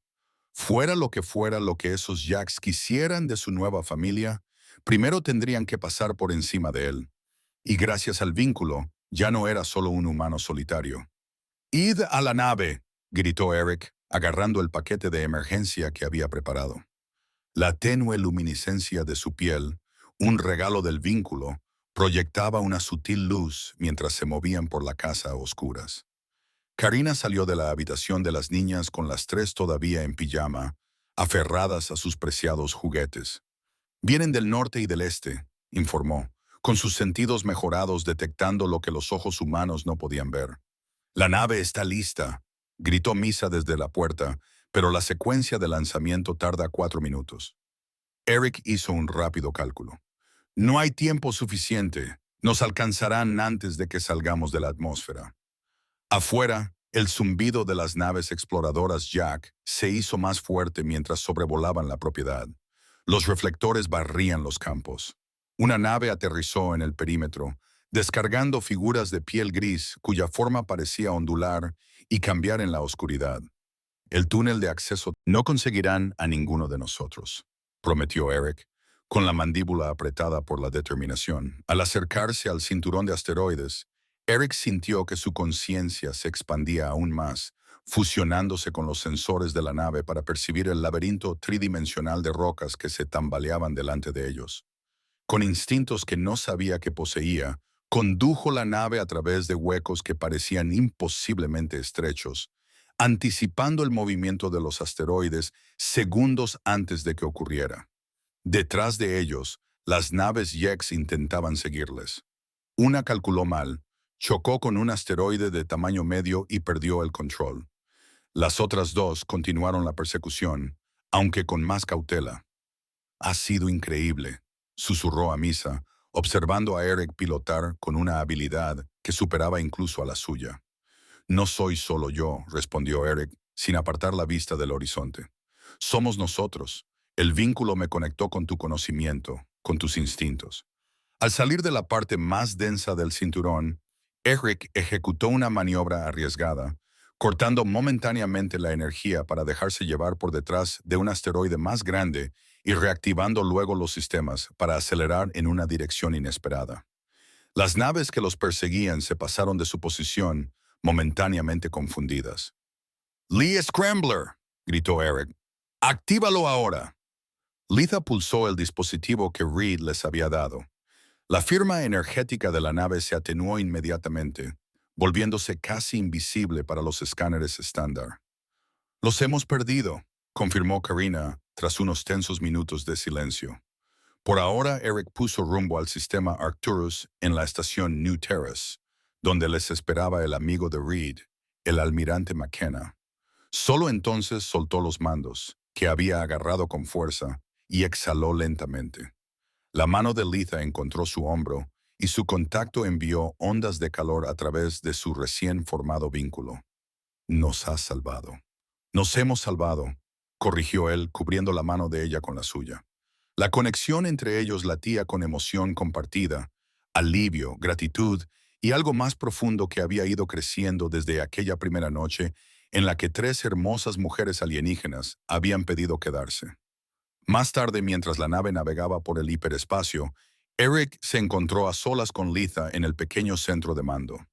Fuera lo que esos Jacks quisieran de su nueva familia, primero tendrían que pasar por encima de él. Y gracias al vínculo, ya no era solo un humano solitario. «¡Id a la nave!», gritó Eric, agarrando el paquete de emergencia que había preparado. La tenue luminiscencia de su piel, un regalo del vínculo, proyectaba una sutil luz mientras se movían por la casa a oscuras. Karina salió de la habitación de las niñas con las 3 todavía en pijama, aferradas a sus preciados juguetes. Vienen del norte y del este, informó, con sus sentidos mejorados detectando lo que los ojos humanos no podían ver. La nave está lista, gritó Misa desde la puerta, pero la secuencia de lanzamiento tarda 4 minutos. Eric hizo un rápido cálculo. No hay tiempo suficiente. Nos alcanzarán antes de que salgamos de la atmósfera. Afuera, el zumbido de las naves exploradoras Jack se hizo más fuerte mientras sobrevolaban la propiedad. Los reflectores barrían los campos. Una nave aterrizó en el perímetro, descargando figuras de piel gris cuya forma parecía ondular y cambiar en la oscuridad. El túnel de acceso no conseguirán a ninguno de nosotros, prometió Eric, con la mandíbula apretada por la determinación. Al acercarse al cinturón de asteroides, Eric sintió que su conciencia se expandía aún más, fusionándose con los sensores de la nave para percibir el laberinto tridimensional de rocas que se tambaleaban delante de ellos. Con instintos que no sabía que poseía, condujo la nave a través de huecos que parecían imposiblemente estrechos, anticipando el movimiento de los asteroides segundos antes de que ocurriera. Detrás de ellos, las naves Yex intentaban seguirles. Una calculó mal, chocó con un asteroide de tamaño medio y perdió el control. Las otras dos continuaron la persecución, aunque con más cautela. «Ha sido increíble», susurró a Misa, observando a Eric pilotar con una habilidad que superaba incluso a la suya. «No soy solo yo», respondió Eric, sin apartar la vista del horizonte. «Somos nosotros. El vínculo me conectó con tu conocimiento, con tus instintos». Al salir de la parte más densa del cinturón, Eric ejecutó una maniobra arriesgada, cortando momentáneamente la energía para dejarse llevar por detrás de un asteroide más grande y reactivando luego los sistemas para acelerar en una dirección inesperada. Las naves que los perseguían se pasaron de su posición, momentáneamente confundidas. «¡Lee Scrambler!», gritó Eric. «¡Actívalo ahora!». Litha pulsó el dispositivo que Reed les había dado. La firma energética de la nave se atenuó inmediatamente, volviéndose casi invisible para los escáneres estándar. «Los hemos perdido», confirmó Karina tras unos tensos minutos de silencio. Por ahora, Eric puso rumbo al sistema Arcturus en la estación New Terrace, donde les esperaba el amigo de Reed, el almirante McKenna. Solo entonces soltó los mandos, que había agarrado con fuerza, y exhaló lentamente. La mano de Litha encontró su hombro, y su contacto envió ondas de calor a través de su recién formado vínculo. «Nos has salvado». «Nos hemos salvado», corrigió él, cubriendo la mano de ella con la suya. La conexión entre ellos latía con emoción compartida, alivio, gratitud y algo más profundo que había ido creciendo desde aquella primera noche en la que 3 hermosas mujeres alienígenas habían pedido quedarse. Más tarde, mientras la nave navegaba por el hiperespacio, Eric se encontró a solas con Litha en el pequeño centro de mando.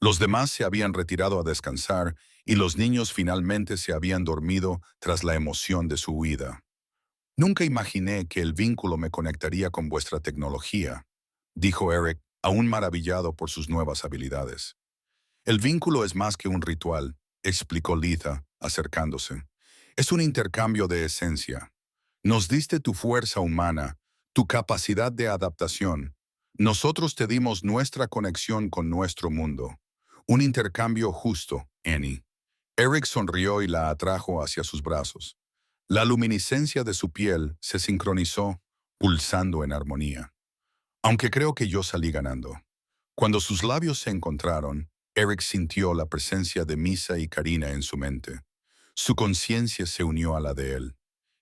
Los demás se habían retirado a descansar y los niños finalmente se habían dormido tras la emoción de su huida. «Nunca imaginé que el vínculo me conectaría con vuestra tecnología», dijo Eric, aún maravillado por sus nuevas habilidades. «El vínculo es más que un ritual», explicó Litha, acercándose. «Es un intercambio de esencia. Nos diste tu fuerza humana, tu capacidad de adaptación. Nosotros te dimos nuestra conexión con nuestro mundo. Un intercambio justo, Annie». Eric sonrió y la atrajo hacia sus brazos. La luminiscencia de su piel se sincronizó, pulsando en armonía. «Aunque creo que yo salí ganando». Cuando sus labios se encontraron, Eric sintió la presencia de Misa y Karina en su mente. Su conciencia se unió a la de él.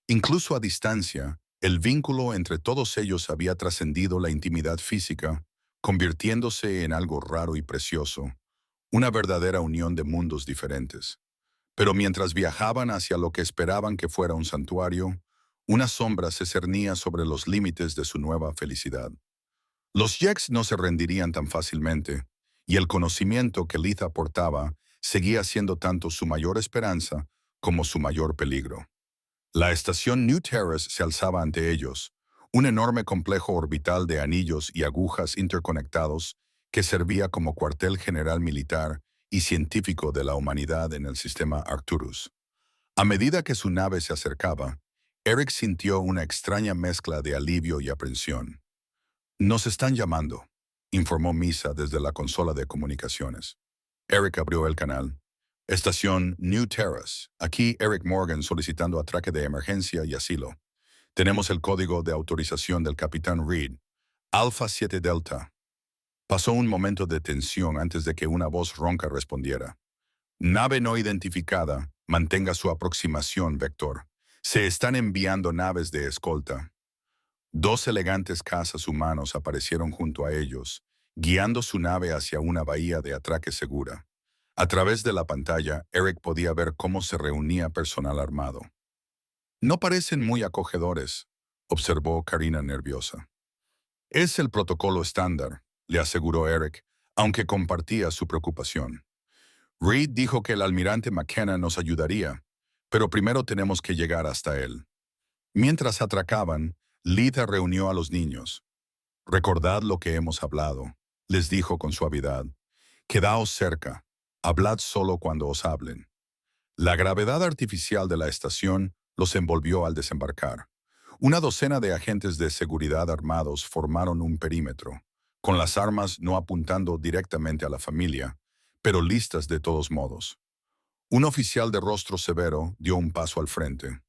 Incluso a distancia, el vínculo entre todos ellos había trascendido la intimidad física, convirtiéndose en algo raro y precioso, una verdadera unión de mundos diferentes. Pero mientras viajaban hacia lo que esperaban que fuera un santuario, una sombra se cernía sobre los límites de su nueva felicidad. Los Yex no se rendirían tan fácilmente, y el conocimiento que Litha aportaba seguía siendo tanto su mayor esperanza como su mayor peligro. La estación New Terrace se alzaba ante ellos, un enorme complejo orbital de anillos y agujas interconectados que servía como cuartel general militar y científico de la humanidad en el sistema Arcturus. A medida que su nave se acercaba, Eric sintió una extraña mezcla de alivio y aprensión. Nos están llamando, informó Misa desde la consola de comunicaciones. Eric abrió el canal. Estación New Terrace. Aquí Eric Morgan solicitando atraque de emergencia y asilo. Tenemos el código de autorización del capitán Reed. Alpha 7 Delta. Pasó un momento de tensión antes de que una voz ronca respondiera. Nave no identificada. Mantenga su aproximación, Vector. Se están enviando naves de escolta. Dos elegantes cazas humanos aparecieron junto a ellos, guiando su nave hacia una bahía de atraque segura. A través de la pantalla, Eric podía ver cómo se reunía personal armado. No parecen muy acogedores, observó Karina nerviosa. Es el protocolo estándar, le aseguró Eric, aunque compartía su preocupación. Reed dijo que el almirante McKenna nos ayudaría, pero primero tenemos que llegar hasta él. Mientras atracaban, Lita reunió a los niños. Recordad lo que hemos hablado, les dijo con suavidad. Quedaos cerca, hablad solo cuando os hablen. La gravedad artificial de la estación los envolvió al desembarcar. Una docena de agentes de seguridad armados formaron un perímetro, con las armas no apuntando directamente a la familia, pero listas de todos modos. Un oficial de rostro severo dio un paso al frente.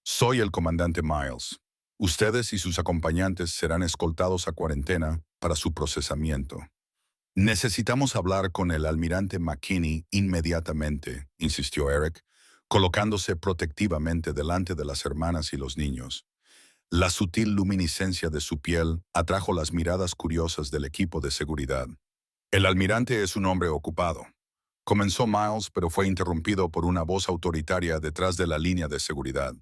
Soy el comandante Miles. Ustedes y sus acompañantes serán escoltados a cuarentena para su procesamiento. Necesitamos hablar con el almirante McKinney inmediatamente, insistió Eric, colocándose protectivamente delante de las hermanas y los niños. La sutil luminiscencia de su piel atrajo las miradas curiosas del equipo de seguridad. El almirante es un hombre ocupado. Comenzó Miles, pero fue interrumpido por una voz autoritaria detrás de la línea de seguridad.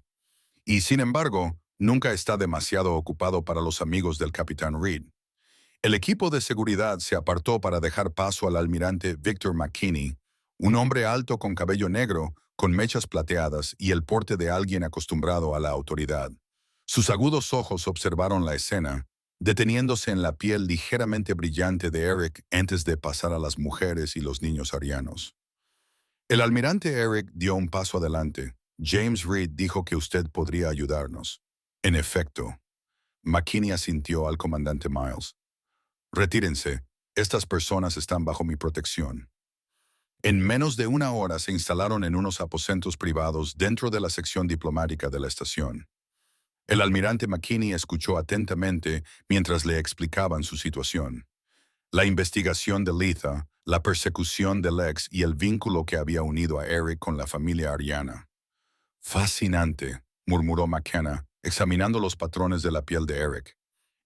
Y sin embargo, nunca está demasiado ocupado para los amigos del capitán Reed. El equipo de seguridad se apartó para dejar paso al almirante Victor McKinney, un hombre alto con cabello negro, con mechas plateadas y el porte de alguien acostumbrado a la autoridad. Sus agudos ojos observaron la escena, deteniéndose en la piel ligeramente brillante de Eric antes de pasar a las mujeres y los niños arianos. El almirante Eric dio un paso adelante. James Reed dijo que usted podría ayudarnos. En efecto, McKinney asintió al comandante Miles. Retírense, estas personas están bajo mi protección. En menos de una hora se instalaron en unos aposentos privados dentro de la sección diplomática de la estación. El almirante McKinney escuchó atentamente mientras le explicaban su situación. La investigación de Letha, la persecución de Lex y el vínculo que había unido a Eric con la familia ariana. Fascinante, murmuró McKenna, examinando los patrones de la piel de Eric.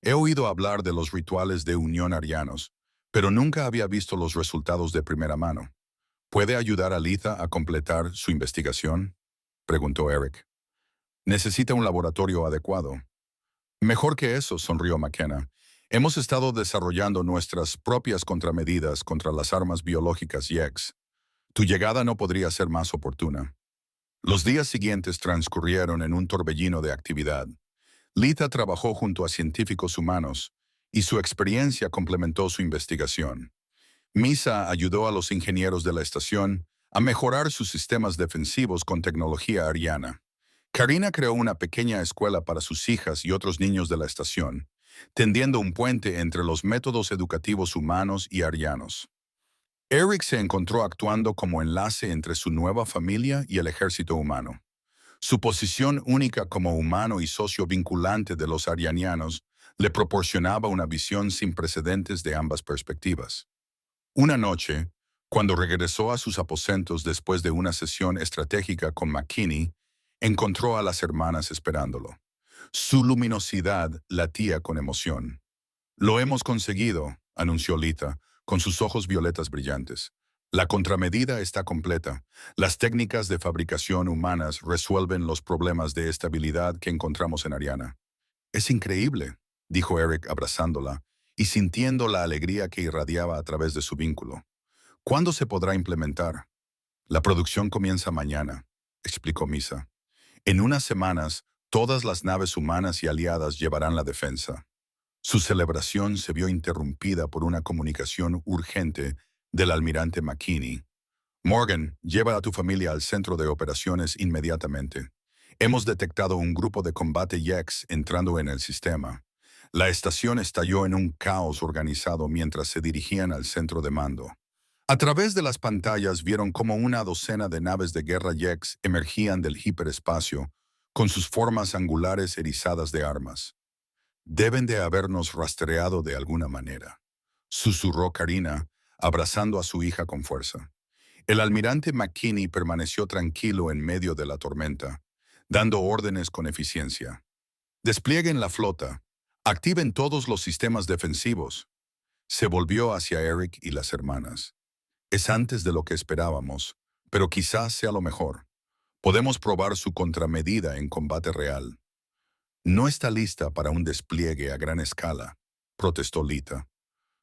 He oído hablar de los rituales de unión arianos, pero nunca había visto los resultados de primera mano. ¿Puede ayudar a Letha a completar su investigación?, preguntó Eric. Necesita un laboratorio adecuado. Mejor que eso, sonrió McKenna. Hemos estado desarrollando nuestras propias contramedidas contra las armas biológicas YEX. Tu llegada no podría ser más oportuna. Los días siguientes transcurrieron en un torbellino de actividad. Letha trabajó junto a científicos humanos, y su experiencia complementó su investigación. Misa ayudó a los ingenieros de la estación a mejorar sus sistemas defensivos con tecnología ariana. Karina creó una pequeña escuela para sus hijas y otros niños de la estación, tendiendo un puente entre los métodos educativos humanos y arianos. Eric se encontró actuando como enlace entre su nueva familia y el ejército humano. Su posición única como humano y socio vinculante de los arianianos le proporcionaba una visión sin precedentes de ambas perspectivas. Una noche, cuando regresó a sus aposentos después de una sesión estratégica con McKinney, encontró a las hermanas esperándolo. Su luminosidad latía con emoción. «Lo hemos conseguido», anunció Letha, con sus ojos violetas brillantes. «La contramedida está completa. Las técnicas de fabricación humanas resuelven los problemas de estabilidad que encontramos en Ariana». «Es increíble», dijo Eric abrazándola y sintiendo la alegría que irradiaba a través de su vínculo. «¿Cuándo se podrá implementar?» «La producción comienza mañana», explicó Misa. «En unas semanas, todas las naves humanas y aliadas llevarán la defensa». Su celebración se vio interrumpida por una comunicación urgente del almirante McKinney. «Morgan, lleva a tu familia al centro de operaciones inmediatamente. Hemos detectado un grupo de combate Yex entrando en el sistema. La estación estalló en un caos organizado mientras se dirigían al centro de mando. A través de las pantallas vieron cómo una docena de naves de guerra Yex emergían del hiperespacio, con sus formas angulares erizadas de armas. Deben de habernos rastreado de alguna manera, susurró Karina, abrazando a su hija con fuerza. El almirante McKinney permaneció tranquilo en medio de la tormenta, dando órdenes con eficiencia. Desplieguen la flota. Activen todos los sistemas defensivos. Se volvió hacia Eric y las hermanas. Es antes de lo que esperábamos, pero quizás sea lo mejor. Podemos probar su contramedida en combate real. No está lista para un despliegue a gran escala, protestó Lita.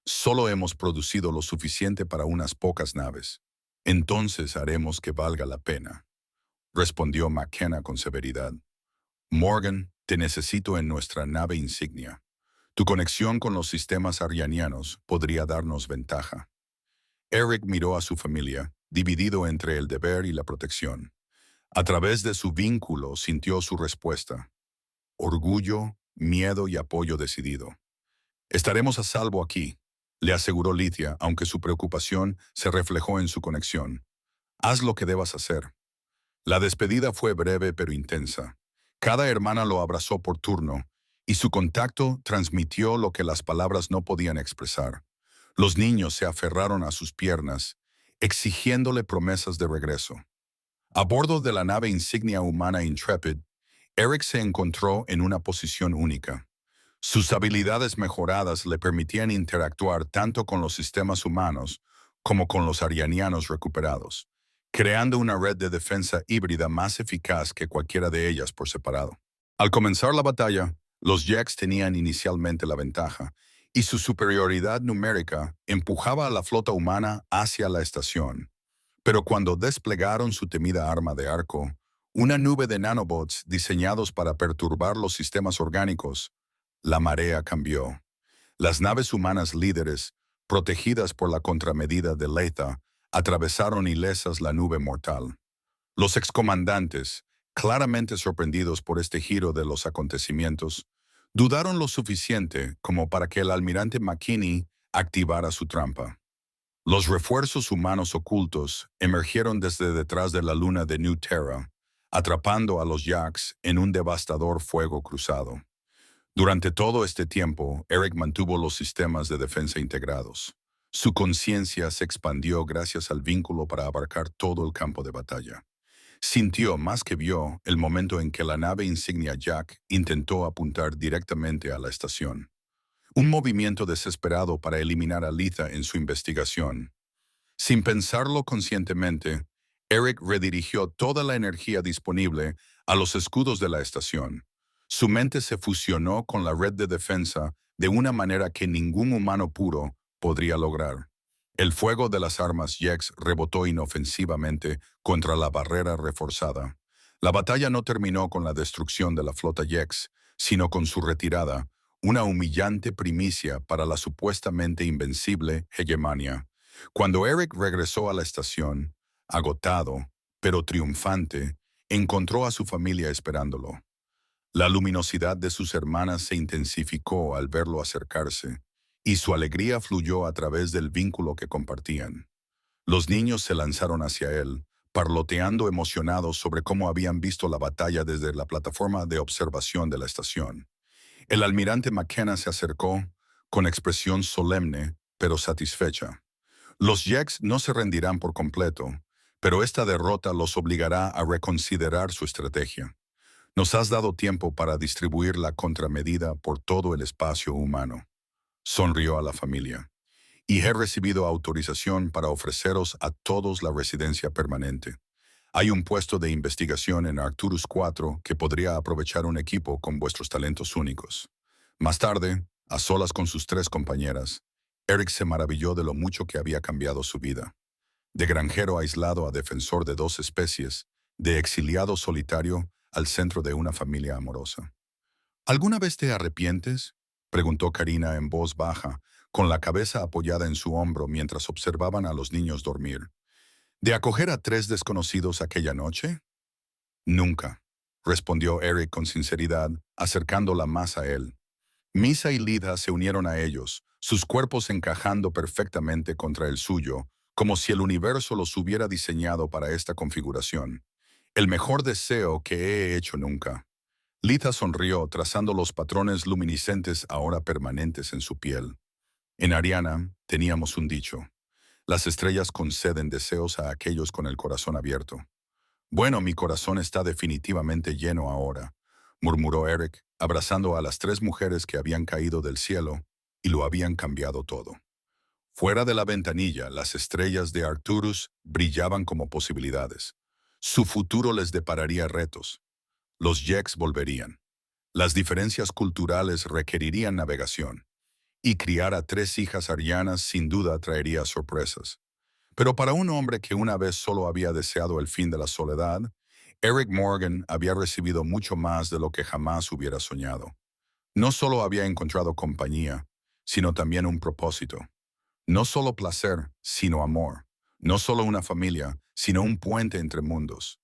Solo hemos producido lo suficiente para unas pocas naves. Entonces haremos que valga la pena, respondió McKenna con severidad. Morgan, te necesito en nuestra nave insignia. Tu conexión con los sistemas arianianos podría darnos ventaja. Eric miró a su familia, dividido entre el deber y la protección. A través de su vínculo sintió su respuesta. Orgullo, miedo y apoyo decidido. Estaremos a salvo aquí, le aseguró Lithia, aunque su preocupación se reflejó en su conexión. Haz lo que debas hacer. La despedida fue breve pero intensa. Cada hermana lo abrazó por turno, y su contacto transmitió lo que las palabras no podían expresar. Los niños se aferraron a sus piernas, exigiéndole promesas de regreso. A bordo de la nave insignia humana Intrepid, Eric se encontró en una posición única. Sus habilidades mejoradas le permitían interactuar tanto con los sistemas humanos como con los arianianos recuperados, creando una red de defensa híbrida más eficaz que cualquiera de ellas por separado. Al comenzar la batalla, los Yex tenían inicialmente la ventaja, y su superioridad numérica empujaba a la flota humana hacia la estación. Pero cuando desplegaron su temida arma de arco, una nube de nanobots diseñados para perturbar los sistemas orgánicos, la marea cambió. Las naves humanas líderes, protegidas por la contramedida de Leitha, atravesaron ilesas la nube mortal. Los excomandantes, claramente sorprendidos por este giro de los acontecimientos, dudaron lo suficiente como para que el almirante McKinney activara su trampa. Los refuerzos humanos ocultos emergieron desde detrás de la luna de New Terra, atrapando a los Yax en un devastador fuego cruzado. Durante todo este tiempo, Eric mantuvo los sistemas de defensa integrados. Su conciencia se expandió gracias al vínculo para abarcar todo el campo de batalla. Sintió más que vio el momento en que la nave insignia Jack intentó apuntar directamente a la estación. Un movimiento desesperado para eliminar a Litha en su investigación. Sin pensarlo conscientemente, Eric redirigió toda la energía disponible a los escudos de la estación. Su mente se fusionó con la red de defensa de una manera que ningún humano puro podría lograr. El fuego de las armas Yex rebotó inofensivamente contra la barrera reforzada. La batalla no terminó con la destrucción de la flota Yex, sino con su retirada, una humillante primicia para la supuestamente invencible hegemonía. Cuando Eric regresó a la estación, agotado, pero triunfante, encontró a su familia esperándolo. La luminosidad de sus hermanas se intensificó al verlo acercarse, y su alegría fluyó a través del vínculo que compartían. Los niños se lanzaron hacia él, parloteando emocionados sobre cómo habían visto la batalla desde la plataforma de observación de la estación. El almirante McKenna se acercó, con expresión solemne, pero satisfecha. Los Yex no se rendirán por completo, pero esta derrota los obligará a reconsiderar su estrategia. Nos has dado tiempo para distribuir la contramedida por todo el espacio humano. Sonrió a la familia. Y he recibido autorización para ofreceros a todos la residencia permanente. Hay un puesto de investigación en Arcturus 4 que podría aprovechar un equipo con vuestros talentos únicos. Más tarde, a solas con sus tres compañeras, Eric se maravilló de lo mucho que había cambiado su vida. De granjero aislado a defensor de dos especies, de exiliado solitario al centro de una familia amorosa. ¿Alguna vez te arrepientes?, preguntó Karina en voz baja, con la cabeza apoyada en su hombro mientras observaban a los niños dormir. ¿De acoger a tres desconocidos aquella noche? Nunca. respondió Eric con sinceridad, acercándola más a él. Misa y Lida se unieron a ellos, sus cuerpos encajando perfectamente contra el suyo, como si el universo los hubiera diseñado para esta configuración. El mejor deseo que he hecho nunca. Lita sonrió, trazando los patrones luminiscentes ahora permanentes en su piel. En Ariana teníamos un dicho. Las estrellas conceden deseos a aquellos con el corazón abierto. Bueno, mi corazón está definitivamente lleno ahora, murmuró Eric, abrazando a las tres mujeres que habían caído del cielo y lo habían cambiado todo. Fuera de la ventanilla, las estrellas de Arcturus brillaban como posibilidades. Su futuro les depararía retos. Los Jeks volverían. Las diferencias culturales requerirían navegación. Y criar a tres hijas arianas sin duda traería sorpresas. Pero para un hombre que una vez solo había deseado el fin de la soledad, Eric Morgan había recibido mucho más de lo que jamás hubiera soñado. No solo había encontrado compañía, sino también un propósito. No solo placer, sino amor. No solo una familia, sino un puente entre mundos.